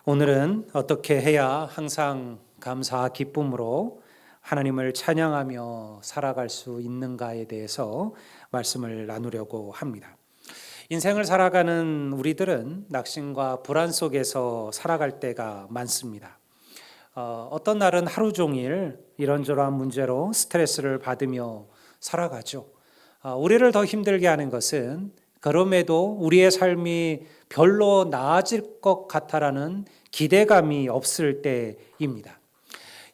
오늘은 어떻게 해야 항상 감사와 기쁨으로 하나님을 찬양하며 살아갈 수 있는가에 대해서 말씀을 나누려고 합니다. 인생을 살아가는 우리들은 낙심과 불안 속에서 살아갈 때가 많습니다. 어떤 날은 하루 종일 이런저런 문제로 스트레스를 받으며 살아가죠. 우리를 더 힘들게 하는 것은 그럼에도 우리의 삶이 별로 나아질 것 같다라는 기대감이 없을 때입니다.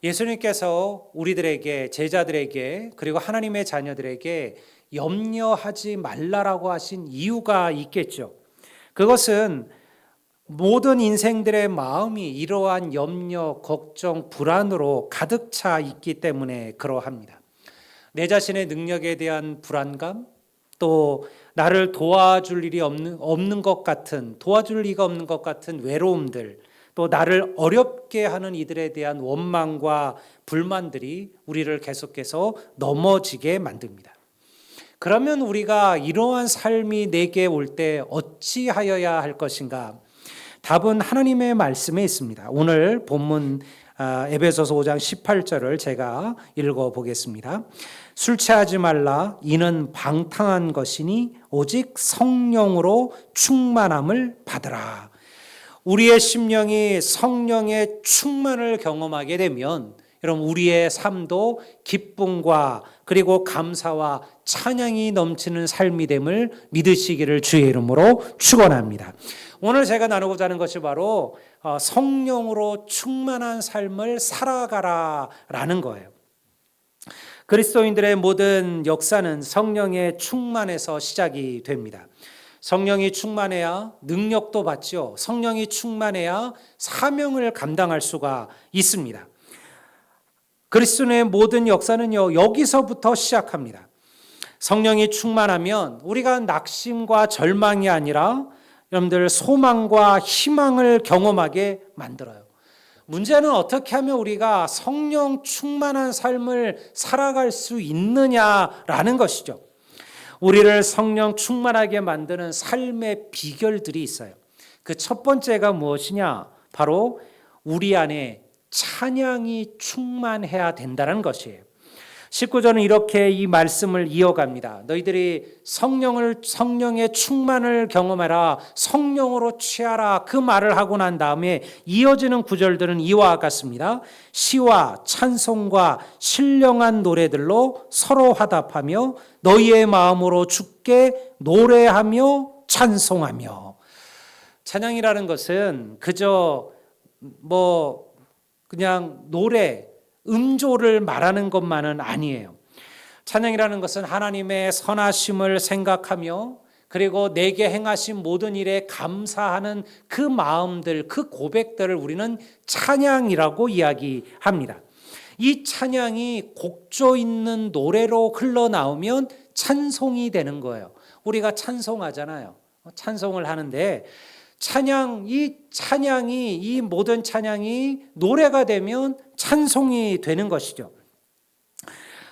예수님께서 우리들에게, 제자들에게, 그리고 하나님의 자녀들에게 염려하지 말라라고 하신 이유가 있겠죠. 그것은 모든 인생들의 마음이 이러한 염려, 걱정, 불안으로 가득 차 있기 때문에 그러합니다. 내 자신의 능력에 대한 불안감, 또 나를 도와줄 일이 없는 것 같은, 도와줄 리가 없는 것 같은 외로움들, 또 나를 어렵게 하는 이들에 대한 원망과 불만들이 우리를 계속해서 넘어지게 만듭니다. 그러면 우리가 이러한 삶이 내게 올 때 어찌하여야 할 것인가? 답은 하나님의 말씀에 있습니다. 오늘 본문 에베소서 5장 18절을 제가 읽어보겠습니다. 술 취하지 말라. 이는 방탕한 것이니 오직 성령으로 충만함을 받으라. 우리의 심령이 성령의 충만을 경험하게 되면 여러분 우리의 삶도 기쁨과 그리고 감사와 찬양이 넘치는 삶이 됨을 믿으시기를 주의 이름으로 축원합니다. 오늘 제가 나누고자 하는 것이 바로 성령으로 충만한 삶을 살아가라라는 거예요. 그리스도인들의 모든 역사는 성령의 충만에서 시작이 됩니다. 성령이 충만해야 능력도 받죠. 성령이 충만해야 사명을 감당할 수가 있습니다. 그리스도의 모든 역사는요, 여기서부터 시작합니다. 성령이 충만하면 우리가 낙심과 절망이 아니라 여러분들 소망과 희망을 경험하게 만들어요. 문제는 어떻게 하면 우리가 성령 충만한 삶을 살아갈 수 있느냐라는 것이죠. 우리를 성령 충만하게 만드는 삶의 비결들이 있어요. 그 첫 번째가 무엇이냐? 바로 우리 안에 찬양이 충만해야 된다는 것이에요. 19절은 이렇게 이 말씀을 이어갑니다. 너희들이 성령의 충만을 경험하라, 성령으로 취하라, 그 말을 하고 난 다음에 이어지는 구절들은 이와 같습니다. 시와 찬송과 신령한 노래들로 서로 화답하며 너희의 마음으로 주께 노래하며 찬송하며. 찬양이라는 것은 그저 그냥 노래, 음조를 말하는 것만은 아니에요. 찬양이라는 것은 하나님의 선하심을 생각하며 그리고 내게 행하신 모든 일에 감사하는 그 마음들, 그 고백들을 우리는 찬양이라고 이야기합니다. 이 찬양이 곡조 있는 노래로 흘러나오면 찬송이 되는 거예요. 우리가 찬송하잖아요. 찬송을 하는데 이 모든 찬양이 노래가 되면 찬송이 되는 것이죠.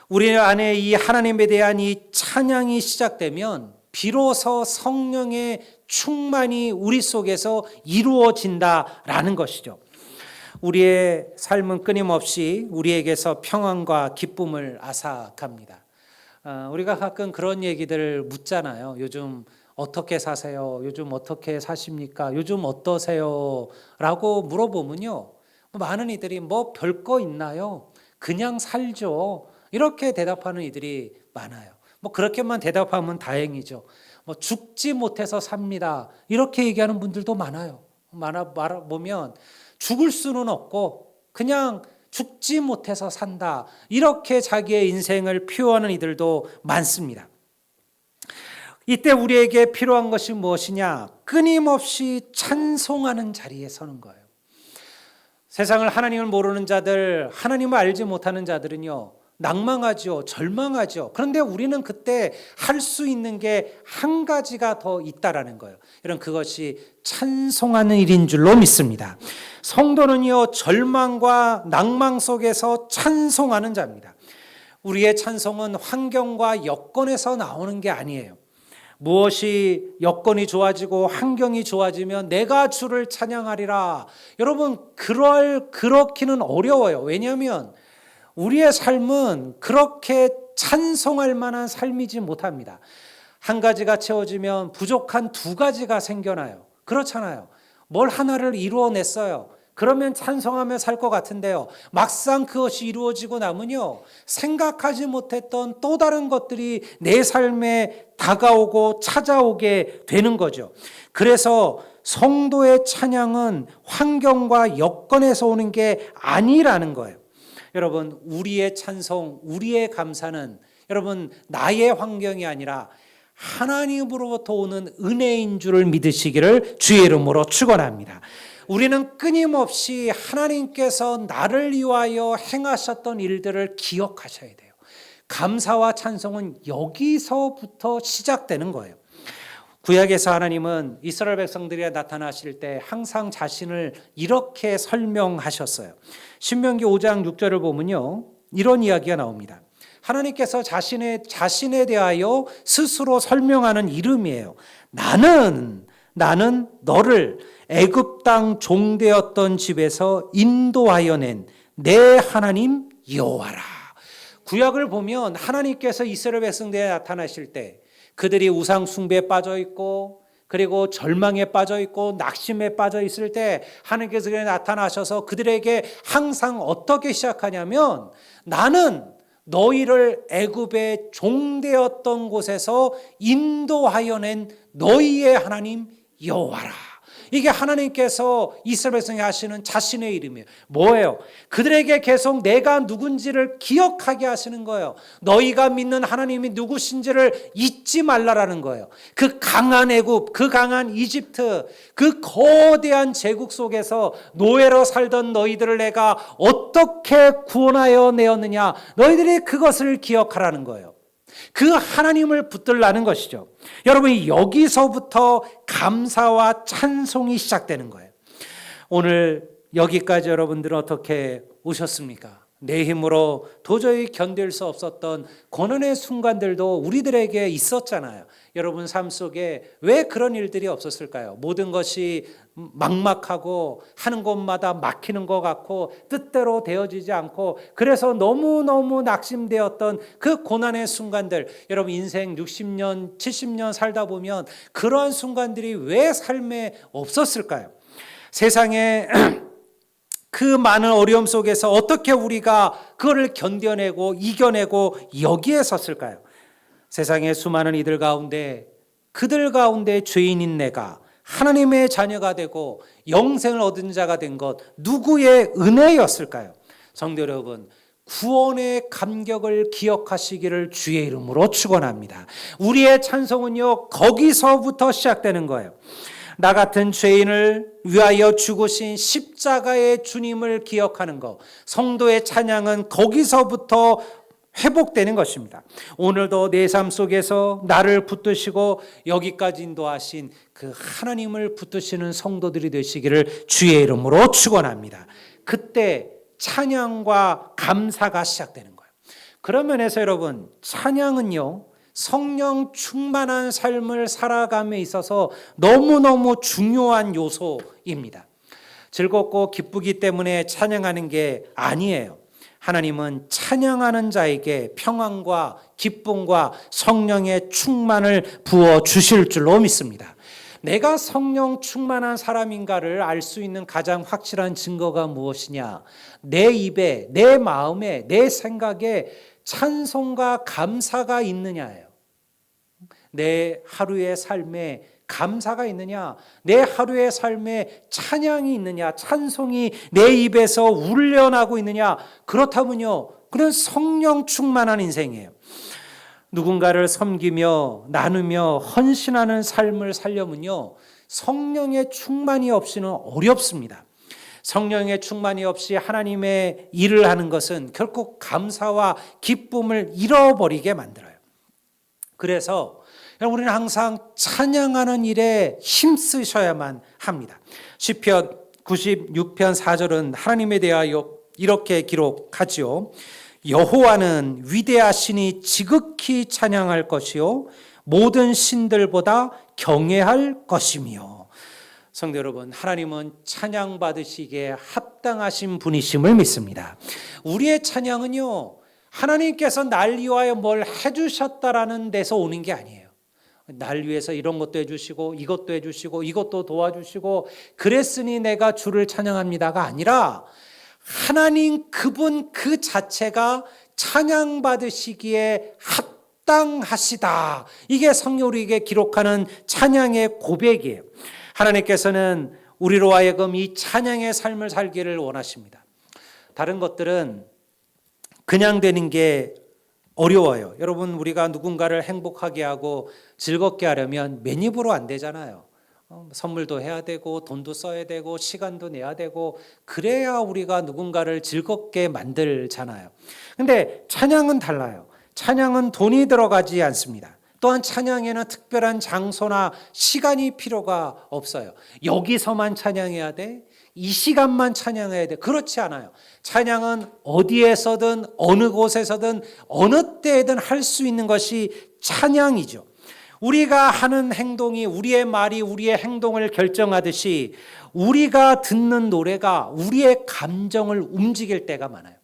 우리 안에 이 하나님에 대한 이 찬양이 시작되면 비로소 성령의 충만이 우리 속에서 이루어진다라는 것이죠. 우리의 삶은 끊임없이 우리에게서 평안과 기쁨을 앗아갑니다. 우리가 가끔 그런 얘기들 묻잖아요. 요즘 어떻게 사세요? 요즘 어떻게 사십니까? 요즘 어떠세요? 라고 물어보면요, 많은 이들이 별거 있나요? 그냥 살죠. 이렇게 대답하는 이들이 많아요. 그렇게만 대답하면 다행이죠. 죽지 못해서 삽니다. 이렇게 얘기하는 분들도 많아요. 보면 죽을 수는 없고 그냥 죽지 못해서 산다. 이렇게 자기의 인생을 표현하는 이들도 많습니다. 이때 우리에게 필요한 것이 무엇이냐? 끊임없이 찬송하는 자리에 서는 거예요. 세상을 하나님을 모르는 자들, 하나님을 알지 못하는 자들은요, 낭망하죠, 절망하죠. 그런데 우리는 그때 할 수 있는 게 한 가지가 더 있다라는 거예요. 여러분, 그것이 찬송하는 일인 줄로 믿습니다. 성도는요, 절망과 낭망 속에서 찬송하는 자입니다. 우리의 찬송은 환경과 여건에서 나오는 게 아니에요. 무엇이 여건이 좋아지고 환경이 좋아지면 내가 주를 찬양하리라. 여러분, 그렇기는 어려워요. 왜냐하면 우리의 삶은 그렇게 찬송할 만한 삶이지 못합니다. 한 가지가 채워지면 부족한 두 가지가 생겨나요. 그렇잖아요. 뭘 하나를 이루어냈어요. 그러면 찬송하며 살 것 같은데요. 막상 그것이 이루어지고 나면요, 생각하지 못했던 또 다른 것들이 내 삶에 다가오고 찾아오게 되는 거죠. 그래서 성도의 찬양은 환경과 여건에서 오는 게 아니라는 거예요. 여러분, 우리의 찬송, 우리의 감사는 여러분 나의 환경이 아니라 하나님으로부터 오는 은혜인 줄을 믿으시기를 주의 이름으로 축원합니다. 우리는 끊임없이 하나님께서 나를 위하여 행하셨던 일들을 기억하셔야 돼요. 감사와 찬송은 여기서부터 시작되는 거예요. 구약에서 하나님은 이스라엘 백성들이 나타나실 때 항상 자신을 이렇게 설명하셨어요. 신명기 5장 6절을 보면요, 이런 이야기가 나옵니다. 하나님께서 자신에 대하여 스스로 설명하는 이름이에요. 나는 너를 애굽 땅 종되었던 집에서 인도하여 낸 내 하나님 여호와라. 구약을 보면 하나님께서 이스라엘 백성들에 나타나실 때 그들이 우상 숭배에 빠져 있고 그리고 절망에 빠져 있고 낙심에 빠져 있을 때 하나님께서 나타나셔서 그들에게 항상 어떻게 시작하냐면 나는 너희를 애굽의 종되었던 곳에서 인도하여 낸 너희의 하나님 여호와라. 이게 하나님께서 이스라엘 백성이 하시는 자신의 이름이에요. 뭐예요? 그들에게 계속 내가 누군지를 기억하게 하시는 거예요. 너희가 믿는 하나님이 누구신지를 잊지 말라라는 거예요. 그 강한 애굽, 그 강한 이집트, 그 거대한 제국 속에서 노예로 살던 너희들을 내가 어떻게 구원하여 내었느냐, 너희들이 그것을 기억하라는 거예요. 그 하나님을 붙들라는 것이죠. 여러분, 여기서부터 감사와 찬송이 시작되는 거예요. 오늘 여기까지 여러분들은 어떻게 오셨습니까? 내 힘으로 도저히 견딜 수 없었던 고난의 순간들도 우리들에게 있었잖아요. 여러분 삶 속에 왜 그런 일들이 없었을까요? 모든 것이 막막하고 하는 곳마다 막히는 것 같고 뜻대로 되어지지 않고 그래서 너무너무 낙심되었던 그 고난의 순간들, 여러분 인생 60년, 70년 살다 보면 그러한 순간들이 왜 삶에 없었을까요? 세상에 그 많은 어려움 속에서 어떻게 우리가 그거를 견뎌내고 이겨내고 여기에 섰을까요? 세상의 수많은 이들 가운데 그들 가운데 죄인인 내가 하나님의 자녀가 되고 영생을 얻은 자가 된 것 누구의 은혜였을까요? 성도 여러분, 구원의 감격을 기억하시기를 주의 이름으로 축원합니다. 우리의 찬송은요 거기서부터 시작되는 거예요. 나 같은 죄인을 위하여 죽으신 십자가의 주님을 기억하는 것, 성도의 찬양은 거기서부터 회복되는 것입니다. 오늘도 내 삶 속에서 나를 붙드시고 여기까지 인도하신 그 하나님을 붙드시는 성도들이 되시기를 주의 이름으로 축원합니다. 그때 찬양과 감사가 시작되는 거예요. 그런 면에서 여러분, 찬양은요 성령 충만한 삶을 살아감에 있어서 너무너무 중요한 요소입니다. 즐겁고 기쁘기 때문에 찬양하는 게 아니에요. 하나님은 찬양하는 자에게 평안과 기쁨과 성령의 충만을 부어 주실 줄로 믿습니다. 내가 성령 충만한 사람인가를 알 수 있는 가장 확실한 증거가 무엇이냐? 내 입에, 내 마음에, 내 생각에 찬송과 감사가 있느냐예요. 내 하루의 삶에 감사가 있느냐, 내 하루의 삶에 찬양이 있느냐, 찬송이 내 입에서 울려나고 있느냐, 그렇다면요 그런 성령 충만한 인생이에요. 누군가를 섬기며 나누며 헌신하는 삶을 살려면요 성령의 충만이 없이는 어렵습니다. 성령의 충만이 없이 하나님의 일을 하는 것은 결국 감사와 기쁨을 잃어버리게 만들어요. 그래서 우리는 항상 찬양하는 일에 힘쓰셔야만 합니다. 시편 96편 4절은 하나님에 대하여 이렇게 기록하지요. 여호와는 위대하시니 지극히 찬양할 것이요 모든 신들보다 경외할 것이며. 성도 여러분, 하나님은 찬양 받으시기에 합당하신 분이심을 믿습니다. 우리의 찬양은요, 하나님께서 날 위하여 뭘 해주셨다라는 데서 오는 게 아니에요. 날 위해서 이런 것도 해주시고 이것도 해주시고 이것도 도와주시고 그랬으니 내가 주를 찬양합니다가 아니라 하나님 그분 그 자체가 찬양받으시기에 합당하시다. 이게 성경 우리에게 기록하는 찬양의 고백이에요. 하나님께서는 우리로 하여금 이 찬양의 삶을 살기를 원하십니다. 다른 것들은 그냥 되는 게 어려워요. 여러분, 우리가 누군가를 행복하게 하고 즐겁게 하려면 맨입으로 안 되잖아요. 선물도 해야 되고 돈도 써야 되고 시간도 내야 되고 그래야 우리가 누군가를 즐겁게 만들잖아요. 근데 찬양은 달라요. 찬양은 돈이 들어가지 않습니다. 또한 찬양에는 특별한 장소나 시간이 필요가 없어요. 여기서만 찬양해야 돼? 이 시간만 찬양해야 돼? 그렇지 않아요. 찬양은 어디에서든 어느 곳에서든 어느 때에든 할 수 있는 것이 찬양이죠. 우리가 하는 행동이 우리의 말이 우리의 행동을 결정하듯이 우리가 듣는 노래가 우리의 감정을 움직일 때가 많아요.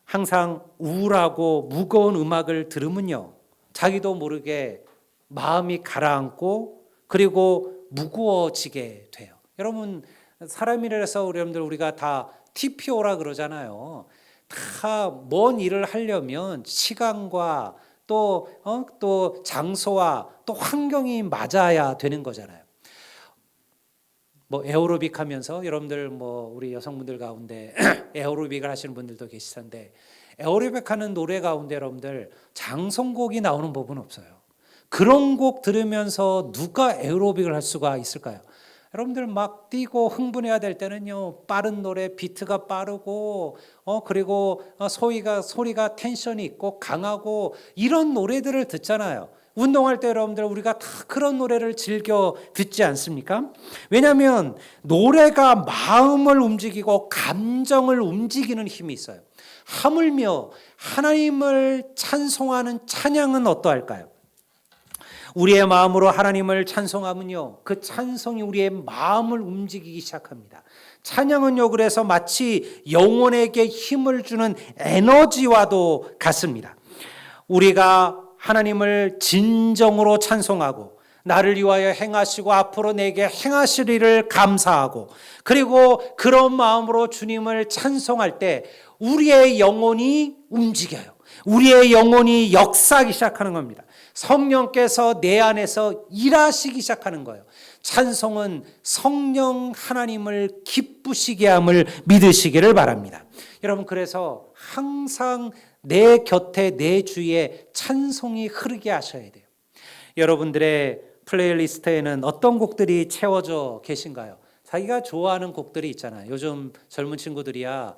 항상 우울하고 무거운 음악을 들으면요, 자기도 모르게 마음이 가라앉고 그리고 무거워지게 돼요. 여러분, 사람이라서 여러분들 우리가 다 TPO라 그러잖아요. 다 뭔 일을 하려면 시간과 또 장소와 또 환경이 맞아야 되는 거잖아요. 뭐 에어로빅 하면서 여러분들 우리 여성분들 가운데 에어로빅을 하시는 분들도 계시던데 에어로빅 하는 노래 가운데 여러분들 장성곡이 나오는 법은 없어요. 그런 곡 들으면서 누가 에어로빅을 할 수가 있을까요? 여러분들 막 뛰고 흥분해야 될 때는요, 빠른 노래, 비트가 빠르고 그리고 소리가 텐션이 있고 강하고 이런 노래들을 듣잖아요. 운동할 때 여러분들 우리가 다 그런 노래를 즐겨 듣지 않습니까? 왜냐하면 노래가 마음을 움직이고 감정을 움직이는 힘이 있어요. 하물며 하나님을 찬송하는 찬양은 어떠할까요? 우리의 마음으로 하나님을 찬송하면요, 그 찬송이 우리의 마음을 움직이기 시작합니다. 찬양은요, 그래서 마치 영혼에게 힘을 주는 에너지와도 같습니다. 우리가 하나님을 진정으로 찬송하고 나를 위하여 행하시고 앞으로 내게 행하시리를 감사하고 그리고 그런 마음으로 주님을 찬송할 때 우리의 영혼이 움직여요. 우리의 영혼이 역사하기 시작하는 겁니다. 성령께서 내 안에서 일하시기 시작하는 거예요. 찬송은 성령 하나님을 기쁘시게 함을 믿으시기를 바랍니다. 여러분, 그래서 항상 내 곁에 내 주위에 찬송이 흐르게 하셔야 돼요. 여러분들의 플레이리스트에는 어떤 곡들이 채워져 계신가요? 자기가 좋아하는 곡들이 있잖아요. 요즘 젊은 친구들이야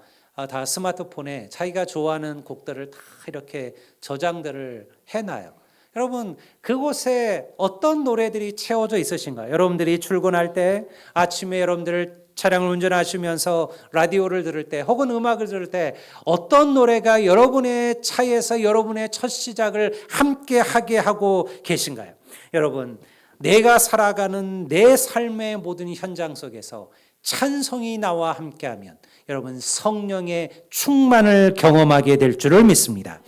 다 스마트폰에 자기가 좋아하는 곡들을 다 이렇게 저장들을 해놔요. 여러분, 그곳에 어떤 노래들이 채워져 있으신가요? 여러분들이 출근할 때, 아침에 여러분들 차량을 운전하시면서 라디오를 들을 때 혹은 음악을 들을 때 어떤 노래가 여러분의 차에서 여러분의 첫 시작을 함께 하게 하고 계신가요? 여러분, 내가 살아가는 내 삶의 모든 현장 속에서 찬송이 나와 함께하면 여러분 성령의 충만을 경험하게 될 줄을 믿습니다.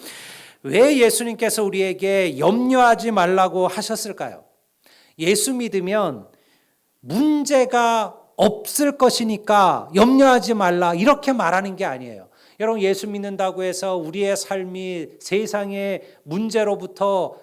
왜 예수님께서 우리에게 염려하지 말라고 하셨을까요? 예수 믿으면 문제가 없을 것이니까 염려하지 말라 이렇게 말하는 게 아니에요. 여러분, 예수 믿는다고 해서 우리의 삶이 세상의 문제로부터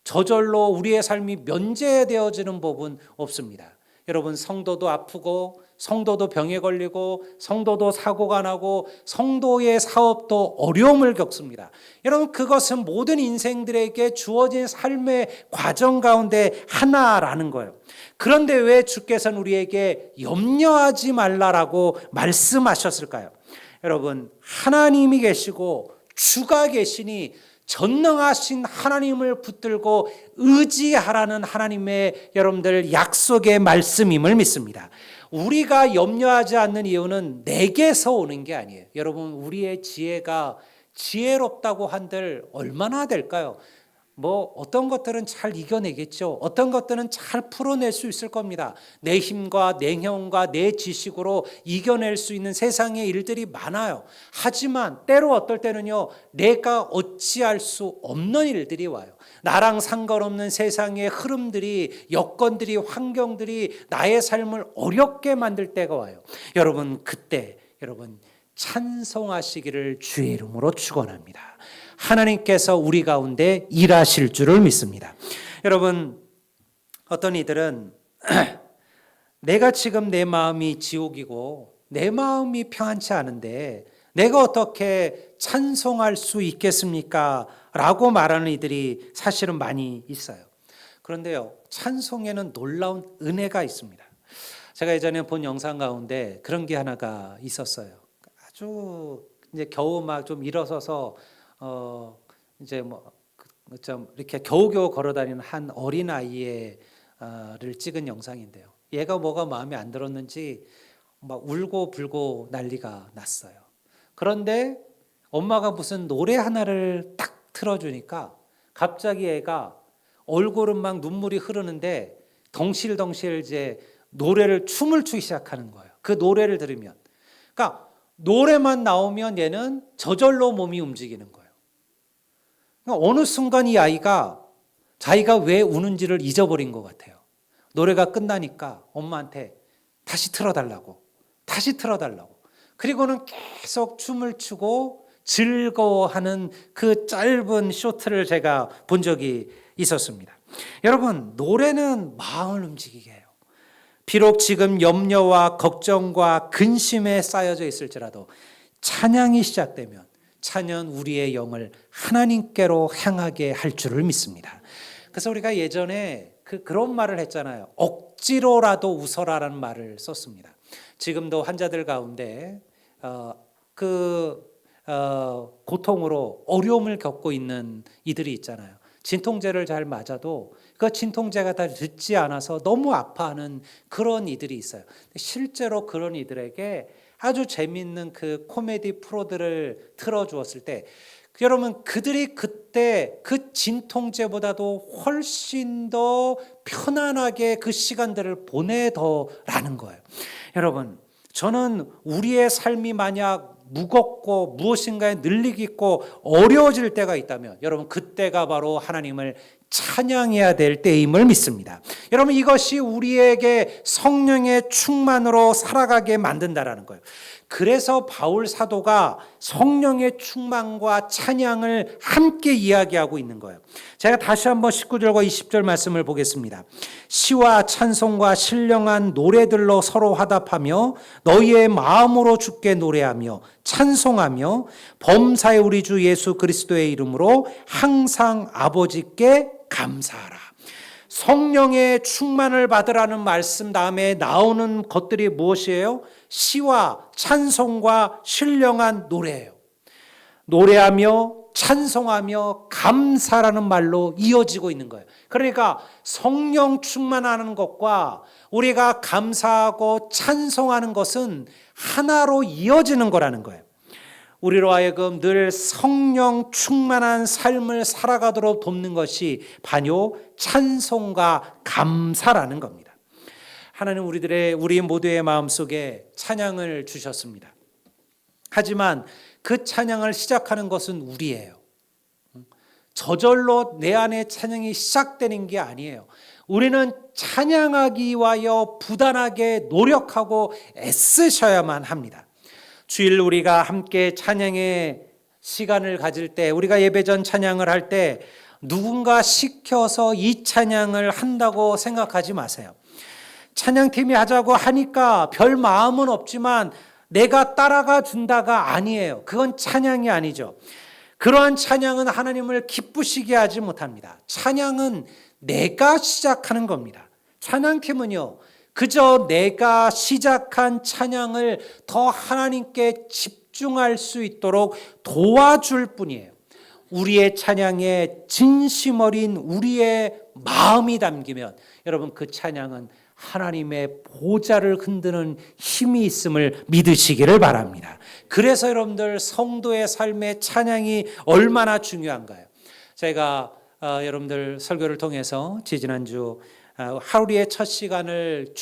저절로 우리의 삶이 면제되어지는 법은 없습니다. 여러분, 성도도 아프고 성도도 병에 걸리고 성도도 사고가 나고 성도의 사업도 어려움을 겪습니다. 여러분, 그것은 모든 인생들에게 주어진 삶의 과정 가운데 하나라는 거예요. 그런데 왜 주께서는 우리에게 염려하지 말라라고 말씀하셨을까요? 여러분, 하나님이 계시고 주가 계시니 전능하신 하나님을 붙들고 의지하라는 하나님의 여러분들 약속의 말씀임을 믿습니다. 우리가 염려하지 않는 이유는 내게서 오는 게 아니에요. 여러분, 우리의 지혜가 지혜롭다고 한들 얼마나 될까요? 뭐 어떤 것들은 잘 이겨내겠죠. 어떤 것들은 잘 풀어낼 수 있을 겁니다. 내 힘과 내 경험과 내 지식으로 이겨낼 수 있는 세상의 일들이 많아요. 하지만 때로 어떨 때는요, 내가 어찌할 수 없는 일들이 와요. 나랑 상관없는 세상의 흐름들이, 여건들이, 환경들이 나의 삶을 어렵게 만들 때가 와요. 여러분, 그때 여러분 찬송하시기를 주의 이름으로 축원합니다. 하나님께서 우리 가운데 일하실 줄을 믿습니다. 여러분, 어떤 이들은 내가 지금 내 마음이 지옥이고 내 마음이 평안치 않은데 내가 어떻게 찬송할 수 있겠습니까? 라고 말하는 이들이 사실은 많이 있어요. 그런데요, 찬송에는 놀라운 은혜가 있습니다. 제가 예전에 본 영상 가운데 그런 게 하나가 있었어요. 아주 이제 겨우 막 좀 일어서서 이제 뭐 좀 이렇게 겨우겨우 걸어다니는 한 어린 아이를 찍은 영상인데요. 얘가 뭐가 마음에 안 들었는지 막 울고 불고 난리가 났어요. 그런데 엄마가 무슨 노래 하나를 딱 틀어주니까 갑자기 애가 얼굴은 막 눈물이 흐르는데 덩실덩실 이제 노래를 춤을 추기 시작하는 거예요. 그 노래를 들으면, 그러니까 노래만 나오면 얘는 저절로 몸이 움직이는 거예요. 그러니까 어느 순간 이 아이가 자기가 왜 우는지를 잊어버린 것 같아요. 노래가 끝나니까 엄마한테 다시 틀어달라고, 다시 틀어달라고. 그리고는 계속 춤을 추고 즐거워하는 그 짧은 쇼트를 제가 본 적이 있었습니다. 여러분, 노래는 마음을 움직이게 해요. 비록 지금 염려와 걱정과 근심에 쌓여져 있을지라도 찬양이 시작되면 찬양 우리의 영을 하나님께로 향하게 할 줄을 믿습니다. 그래서 우리가 예전에 그런 말을 했잖아요. 억지로라도 웃어라라는 말을 썼습니다. 지금도 환자들 가운데 고통으로 어려움을 겪고 있는 이들이 있잖아요. 진통제를 잘 맞아도 그 진통제가 다 듣지 않아서 너무 아파하는 그런 이들이 있어요. 실제로 그런 이들에게 아주 재미있는 그 코미디 프로들을 틀어주었을 때 여러분, 그들이 그때 그 진통제보다도 훨씬 더 편안하게 그 시간들을 보내더라는 거예요. 여러분, 저는 우리의 삶이 만약 무겁고 무엇인가에 늘리기 있고 어려워질 때가 있다면 여러분, 그때가 바로 하나님을 찬양해야 될 때임을 믿습니다. 여러분, 이것이 우리에게 성령의 충만으로 살아가게 만든다라는 거예요. 그래서 바울 사도가 성령의 충만과 찬양을 함께 이야기하고 있는 거예요. 제가 다시 한번 19절과 20절 말씀을 보겠습니다. 시와 찬송과 신령한 노래들로 서로 화답하며 너희의 마음으로 주께 노래하며 찬송하며 범사의 우리 주 예수 그리스도의 이름으로 항상 아버지께 감사하라. 성령의 충만을 받으라는 말씀 다음에 나오는 것들이 무엇이에요? 시와 찬송과 신령한 노래예요. 노래하며 찬송하며 감사라는 말로 이어지고 있는 거예요. 그러니까 성령 충만하는 것과 우리가 감사하고 찬송하는 것은 하나로 이어지는 거라는 거예요. 우리로 하여금 늘 성령 충만한 삶을 살아가도록 돕는 것이 바로 찬송과 감사라는 겁니다. 하나님 우리 모두의 마음속에 찬양을 주셨습니다. 하지만 그 찬양을 시작하는 것은 우리예요. 저절로 내 안에 찬양이 시작되는 게 아니에요. 우리는 찬양하기 위하여 부단하게 노력하고 애쓰셔야만 합니다. 주일 우리가 함께 찬양의 시간을 가질 때, 우리가 예배전 찬양을 할 때 누군가 시켜서 이 찬양을 한다고 생각하지 마세요. 찬양팀이 하자고 하니까 별 마음은 없지만 내가 따라가 준다가 아니에요. 그건 찬양이 아니죠. 그러한 찬양은 하나님을 기쁘시게 하지 못합니다. 찬양은 내가 시작하는 겁니다. 찬양팀은요, 그저 내가 시작한 찬양을 더 하나님께 집중할 수 있도록 도와줄 뿐이에요. 우리의 찬양에 진심 어린 우리의 마음이 담기면 여러분, 그 찬양은 하나님의 보좌를 흔드는 힘이 있음을 믿으시기를 바랍니다. 그래서 여러분들 성도의 삶의 찬양이 얼마나 중요한가요? 제가 여러분들 설교를 통해서 지지난주 하루의 첫 시간을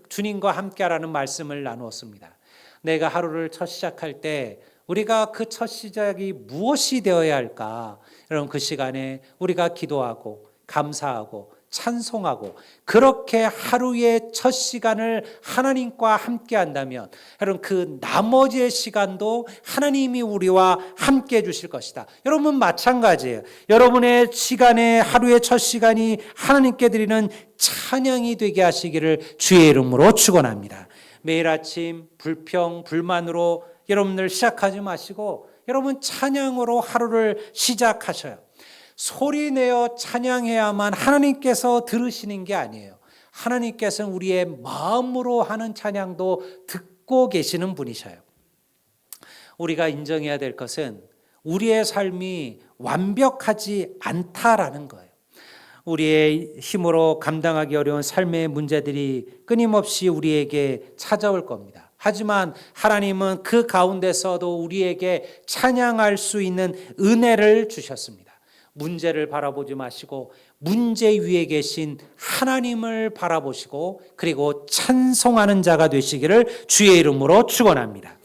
주님과 함께하라는 말씀을 나누었습니다. 내가 하루를 첫 시작할 때 우리가 그 첫 시작이 무엇이 되어야 할까? 여러분 그 시간에 우리가 기도하고 감사하고 찬송하고 그렇게 하루의 첫 시간을 하나님과 함께 한다면 여러분 그 나머지의 시간도 하나님이 우리와 함께 해 주실 것이다. 여러분 마찬가지예요. 여러분의 시간에 하루의 첫 시간이 하나님께 드리는 찬양이 되게 하시기를 주의 이름으로 축원합니다. 매일 아침 불평 불만으로 여러분들 시작하지 마시고 여러분 찬양으로 하루를 시작하셔요. 소리내어 찬양해야만 하나님께서 들으시는 게 아니에요. 하나님께서는 우리의 마음으로 하는 찬양도 듣고 계시는 분이셔요. 우리가 인정해야 될 것은 우리의 삶이 완벽하지 않다라는 거예요. 우리의 힘으로 감당하기 어려운 삶의 문제들이 끊임없이 우리에게 찾아올 겁니다. 하지만 하나님은 그 가운데서도 우리에게 찬양할 수 있는 은혜를 주셨습니다. 문제를 바라보지 마시고 문제 위에 계신 하나님을 바라보시고 그리고 찬송하는 자가 되시기를 주의 이름으로 축원합니다.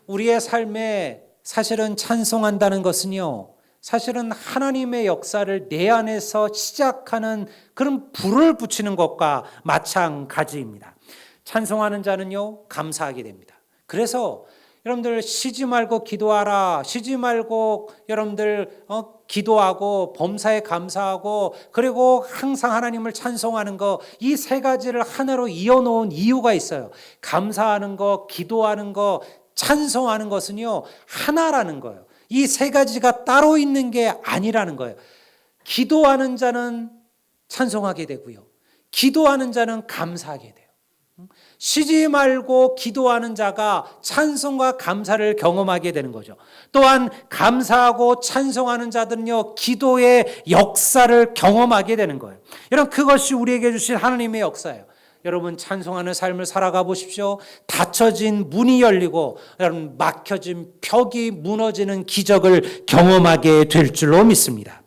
우리의 삶에 사실은 찬송한다는 것은요, 사실은 하나님의 역사를 내 안에서 시작하는 그런 불을 붙이는 것과 마찬가지입니다. 찬송하는 자는요, 감사하게 됩니다. 그래서 여러분들 쉬지 말고 기도하라. 쉬지 말고 여러분들 기도하고 범사에 감사하고 그리고 항상 하나님을 찬송하는 거, 이 세 가지를 하나로 이어놓은 이유가 있어요. 감사하는 거, 기도하는 거, 찬송하는 것은요 하나라는 거예요. 이 세 가지가 따로 있는 게 아니라는 거예요. 기도하는 자는 찬송하게 되고요, 기도하는 자는 감사하게 돼요. 쉬지 말고 기도하는 자가 찬송과 감사를 경험하게 되는 거죠. 또한 감사하고 찬송하는 자들은요 기도의 역사를 경험하게 되는 거예요. 여러분 그것이 우리에게 주신 하나님의 역사예요. 여러분 찬송하는 삶을 살아가 보십시오. 닫혀진 문이 열리고 여러분 막혀진 벽이 무너지는 기적을 경험하게 될 줄로 믿습니다.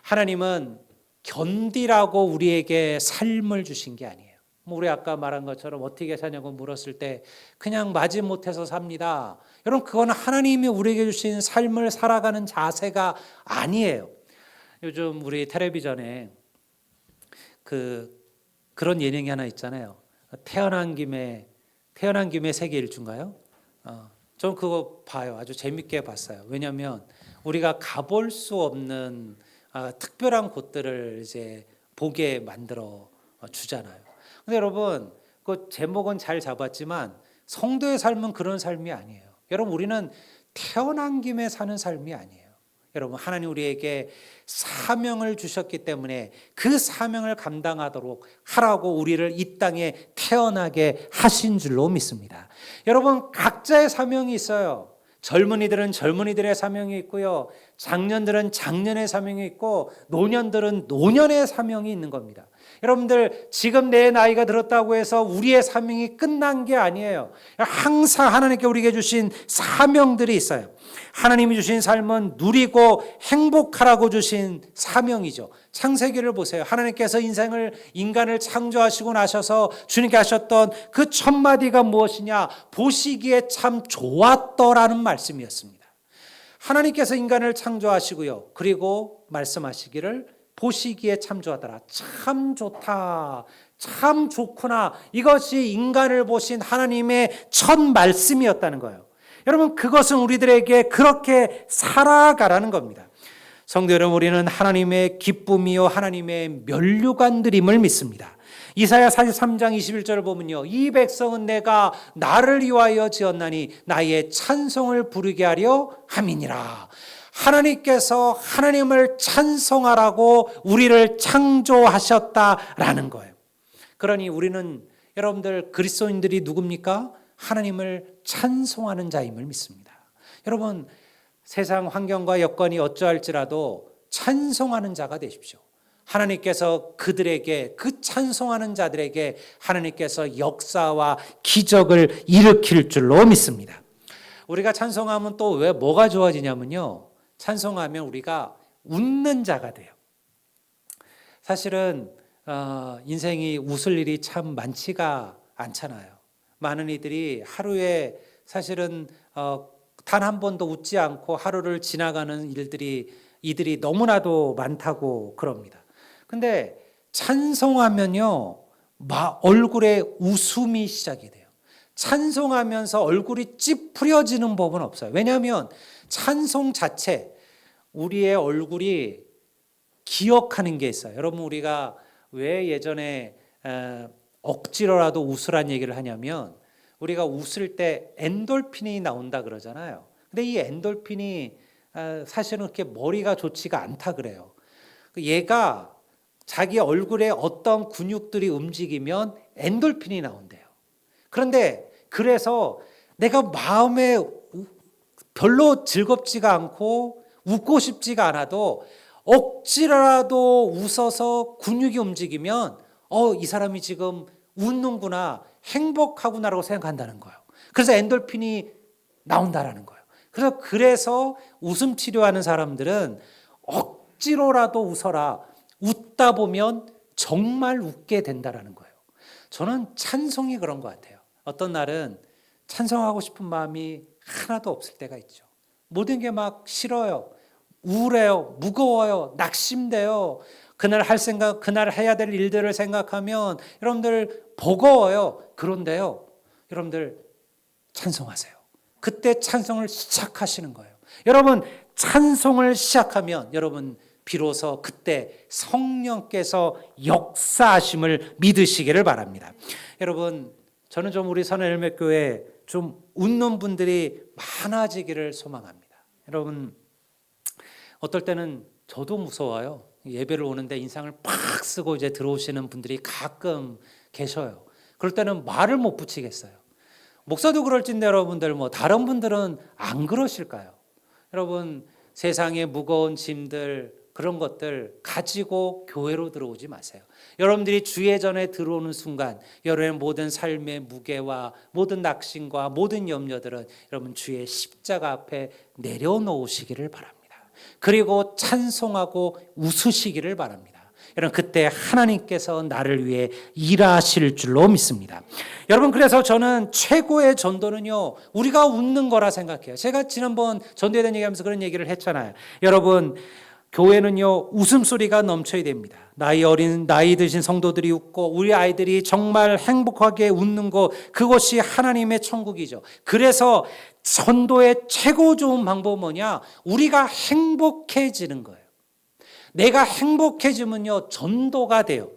하나님은 견디라고 우리에게 삶을 주신 게 아니에요. 우리 아까 말한 것처럼 어떻게 사냐고 물었을 때 그냥 마지못해서 삽니다. 여러분 그건 하나님이 우리에게 주신 삶을 살아가는 자세가 아니에요. 요즘 우리 텔레비전에 그런 예능이 하나 있잖아요. 태어난 김에 세계 일주인가요? 전 그거 봐요. 아주 재밌게 봤어요. 왜냐하면 우리가 가볼 수 없는 특별한 곳들을 이제 보게 만들어 주잖아요. 근데 여러분 그 제목은 잘 잡았지만 성도의 삶은 그런 삶이 아니에요. 여러분 우리는 태어난 김에 사는 삶이 아니에요. 여러분 하나님 우리에게 사명을 주셨기 때문에 그 사명을 감당하도록 하라고 우리를 이 땅에 태어나게 하신 줄로 믿습니다. 여러분 각자의 사명이 있어요. 젊은이들은 젊은이들의 사명이 있고요, 장년들은 장년의 사명이 있고 노년들은 노년의 사명이 있는 겁니다. 여러분들 지금 내 나이가 들었다고 해서 우리의 사명이 끝난 게 아니에요. 항상 하나님께 우리에게 주신 사명들이 있어요. 하나님이 주신 삶은 누리고 행복하라고 주신 사명이죠. 창세기를 보세요. 하나님께서 인간을 창조하시고 나셔서 주님께 하셨던 그 첫 마디가 무엇이냐? 보시기에 참 좋았더라는 말씀이었습니다. 하나님께서 인간을 창조하시고요, 그리고 말씀하시기를 보시기에 참 좋았더라. 참 좋다. 참 좋구나. 이것이 인간을 보신 하나님의 첫 말씀이었다는 거예요. 여러분 그것은 우리들에게 그렇게 살아가라는 겁니다. 성도 여러분, 우리는 하나님의 기쁨이요 하나님의 면류관들임을 믿습니다. 이사야 43장 21절을 보면요, 이 백성은 내가 나를 위하여 지었나니 나의 찬송을 부르게 하려 함이니라. 하나님께서 하나님을 찬송하라고 우리를 창조하셨다라는 거예요. 그러니 우리는 여러분들 그리스도인들이 누굽니까? 하나님을 찬송하는 자임을 믿습니다. 여러분 세상 환경과 여건이 어떠할지라도 찬송하는 자가 되십시오. 하나님께서 그들에게, 그 찬송하는 자들에게 하나님께서 역사와 기적을 일으킬 줄로 믿습니다. 우리가 찬송하면 또 왜 뭐가 좋아지냐면요, 찬송하면 우리가 웃는 자가 돼요. 사실은 인생이 웃을 일이 참 많지가 않잖아요. 많은 이들이 하루에 사실은 단 한 번도 웃지 않고 하루를 지나가는 이들이 너무나도 많다고 그럽니다. 근데 찬송하면요, 얼굴에 웃음이 시작이 돼요. 찬송하면서 얼굴이 찌푸려지는 법은 없어요. 왜냐하면 찬송 자체, 우리의 얼굴이 기억하는 게 있어요. 여러분, 우리가 왜 예전에 억지로라도 웃으란 얘기를 하냐면, 우리가 웃을 때 엔돌핀이 나온다 그러잖아요. 근데 이 엔돌핀이 사실은 그렇게 머리가 좋지가 않다 그래요. 얘가 자기 얼굴에 어떤 근육들이 움직이면 엔돌핀이 나온대요. 그런데 그래서 내가 마음에 별로 즐겁지가 않고 웃고 싶지가 않아도 억지라도 웃어서 근육이 움직이면 이 사람이 지금 웃는구나, 행복하구나라고 생각한다는 거예요. 그래서 엔돌핀이 나온다라는 거예요. 그래서 웃음 치료하는 사람들은 억지로라도 웃어라, 웃다 보면 정말 웃게 된다라는 거예요. 저는 찬송이 그런 것 같아요. 어떤 날은 찬송하고 싶은 마음이 하나도 없을 때가 있죠. 모든 게 막 싫어요, 우울해요, 무거워요, 낙심돼요. 그날 할 생각, 그날 해야 될 일들을 생각하면 여러분들 버거워요. 그런데요, 여러분들 찬송하세요. 그때 찬송을 시작하시는 거예요. 여러분, 찬송을 시작하면 여러분 비로소 그때 성령께서 역사하심을 믿으시기를 바랍니다. 여러분, 저는 좀 우리 선한열매교회 좀 웃는 분들이 많아지기를 소망합니다. 여러분, 어떨 때는 저도 무서워요. 예배를 오는데 인상을 팍 쓰고 이제 들어오시는 분들이 가끔 계셔요. 그럴 때는 말을 못 붙이겠어요. 목사도 그럴진데 여러분들 다른 분들은 안 그러실까요? 여러분, 세상의 무거운 짐들, 그런 것들 가지고 교회로 들어오지 마세요. 여러분들이 주예전에 들어오는 순간 여러분의 모든 삶의 무게와 모든 낙심과 모든 염려들은 여러분 주의 십자가 앞에 내려놓으시기를 바랍니다. 그리고 찬송하고 웃으시기를 바랍니다. 여러분, 그때 하나님께서 나를 위해 일하실 줄로 믿습니다. 여러분, 그래서 저는 최고의 전도는요, 우리가 웃는 거라 생각해요. 제가 지난번 전도에 대한 얘기하면서 그런 얘기를 했잖아요. 여러분, 교회는요, 웃음소리가 넘쳐야 됩니다. 나이 드신 성도들이 웃고 우리 아이들이 정말 행복하게 웃는 것, 그것이 하나님의 천국이죠. 그래서 전도의 최고 좋은 방법은 뭐냐? 우리가 행복해지는 거예요. 내가 행복해지면요, 전도가 돼요.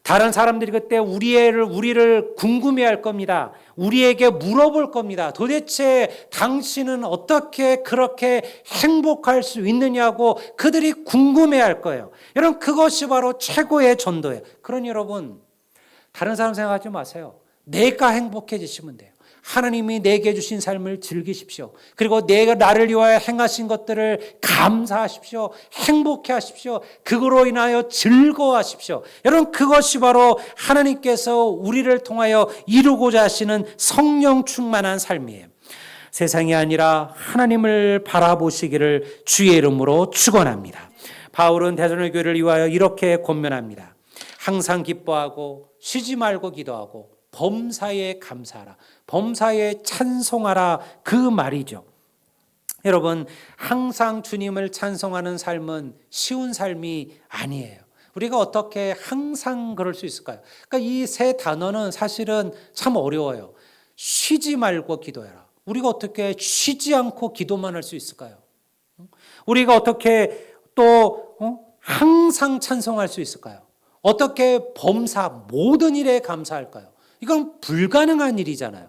다른 사람들이 그때 우리를 궁금해할 겁니다. 우리에게 물어볼 겁니다. 도대체 당신은 어떻게 그렇게 행복할 수 있느냐고 그들이 궁금해할 거예요. 여러분, 그것이 바로 최고의 전도예요. 그러니 여러분, 다른 사람 생각하지 마세요. 내가 행복해지시면 돼요. 하나님이 내게 주신 삶을 즐기십시오. 그리고 내가 나를 위하여 행하신 것들을 감사하십시오. 행복해 하십시오. 그거로 인하여 즐거워하십시오. 여러분, 그것이 바로 하나님께서 우리를 통하여 이루고자 하시는 성령 충만한 삶이에요. 세상이 아니라 하나님을 바라보시기를 주의 이름으로 축원합니다. 바울은 데살로니가 교회를 위하여 이렇게 권면합니다. 항상 기뻐하고 쉬지 말고 기도하고 범사에 감사하라. 범사에 찬송하라. 그 말이죠. 여러분, 항상 주님을 찬송하는 삶은 쉬운 삶이 아니에요. 우리가 어떻게 항상 그럴 수 있을까요? 그러니까 이 세 단어는 사실은 참 어려워요. 쉬지 말고 기도해라. 우리가 어떻게 쉬지 않고 기도만 할 수 있을까요? 우리가 어떻게 또 항상 찬송할 수 있을까요? 어떻게 범사 모든 일에 감사할까요? 이건 불가능한 일이잖아요.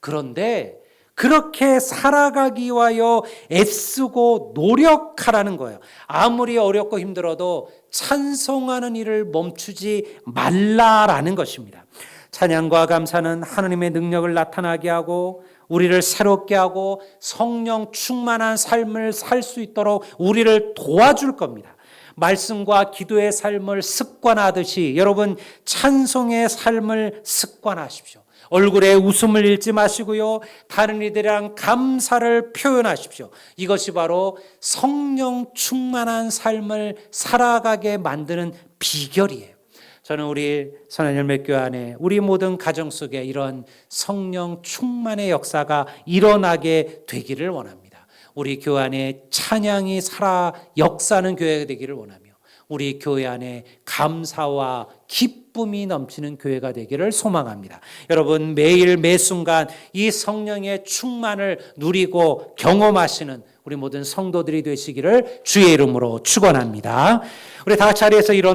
그런데 그렇게 살아가기 위하여 애쓰고 노력하라는 거예요. 아무리 어렵고 힘들어도 찬송하는 일을 멈추지 말라라는 것입니다. 찬양과 감사는 하나님의 능력을 나타나게 하고 우리를 새롭게 하고 성령 충만한 삶을 살 수 있도록 우리를 도와줄 겁니다. 말씀과 기도의 삶을 습관하듯이 여러분 찬송의 삶을 습관하십시오. 얼굴에 웃음을 잃지 마시고요. 다른 이들이랑 감사를 표현하십시오. 이것이 바로 성령 충만한 삶을 살아가게 만드는 비결이에요. 저는 우리 선한열매교회 안에 우리 모든 가정 속에 이런 성령 충만의 역사가 일어나게 되기를 원합니다. 우리 교회 안에 찬양이 살아 역사하는 교회가 되기를 원하며 우리 교회 안에 감사와 기쁨이 넘치는 교회가 되기를 소망합니다. 여러분 매일 매순간 이 성령의 충만을 누리고 경험하시는 우리 모든 성도들이 되시기를 주의 이름으로 축원합니다. 우리 다 같이 자리에서 일어나